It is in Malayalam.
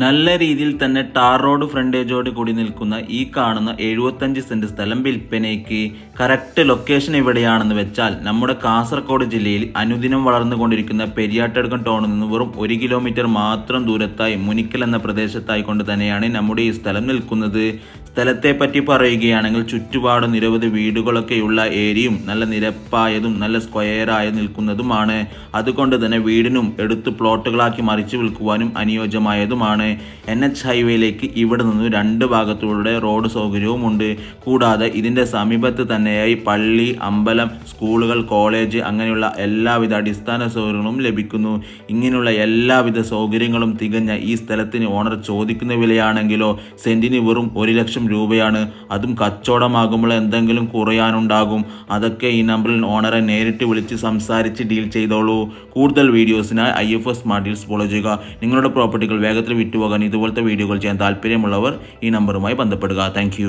നല്ല രീതിയിൽ തന്നെ ടാർ റോഡ് ഫ്രണ്ടേജോട് കൂടി നിൽക്കുന്ന ഈ കാണുന്ന 75 സെന്റ് സ്ഥലം വിൽപ്പനയ്ക്ക്. കറക്റ്റ് ലൊക്കേഷൻ എവിടെയാണെന്ന് വെച്ചാൽ നമ്മുടെ കാസർഗോഡ് ജില്ലയിൽ അനുദിനം വളർന്നുകൊണ്ടിരിക്കുന്ന പെരിയാട്ടടുക്കം ടൗണിൽ നിന്ന് വെറും 1 കിലോമീറ്റർ മാത്രം ദൂരത്തായി മുനിക്കൽ എന്ന പ്രദേശത്തായി കൊണ്ട് തന്നെയാണ് നമ്മുടെ ഈ സ്ഥലം നിൽക്കുന്നത്. സ്ഥലത്തെ പറ്റി പറയുകയാണെങ്കിൽ ചുറ്റുപാട് നിരവധി വീടുകളൊക്കെയുള്ള ഏരിയയും നല്ല നിരപ്പായതും നല്ല സ്ക്വയറായി നിൽക്കുന്നതുമാണ്. അതുകൊണ്ട് തന്നെ വീടിനും എടുത്ത് പ്ലോട്ടുകളാക്കി മറിച്ച് വിൽക്കുവാനും അനുയോജ്യമായതുമാണ്. NH ഹൈവേയിലേക്ക് ഇവിടെ നിന്ന് 2 ഭാഗത്തൂടെ റോഡ് സൗകര്യവുമുണ്ട്. കൂടാതെ ഇതിൻ്റെ സമീപത്ത് തന്നെയായി പള്ളി, അമ്പലം, സ്കൂളുകൾ, കോളേജ് അങ്ങനെയുള്ള എല്ലാവിധ അടിസ്ഥാന സൗകര്യങ്ങളും ലഭിക്കുന്നു. ഇങ്ങനെയുള്ള എല്ലാവിധ സൗകര്യങ്ങളും തികഞ്ഞ ഈ സ്ഥലത്തിന് ഓണർ ചോദിക്കുന്ന വിലയാണെങ്കിലോ സെന്റിന് വെറും 1 ലക്ഷം രൂപയാണ്. അതും കച്ചവടമാകുമ്പോൾ എന്തെങ്കിലും കുറയാനുണ്ടാകും. അതൊക്കെ ഈ നമ്പറിൽ ഓണറെ നേരിട്ട് വിളിച്ച് സംസാരിച്ച് ഡീൽ ചെയ്തോളൂ. കൂടുതൽ വീഡിയോസിനായി IFS സ്മാർട്ട് ഡീൽസ് ഫോളോ ചെയ്യുക. നിങ്ങളുടെ പ്രോപ്പർട്ടികൾ വേഗത്തിൽ വിറ്റുപോകാൻ ഇതുപോലത്തെ വീഡിയോകൾ ചെയ്യാൻ താല്പര്യമുള്ളവർ ഈ നമ്പറുമായി ബന്ധപ്പെടുക. താങ്ക്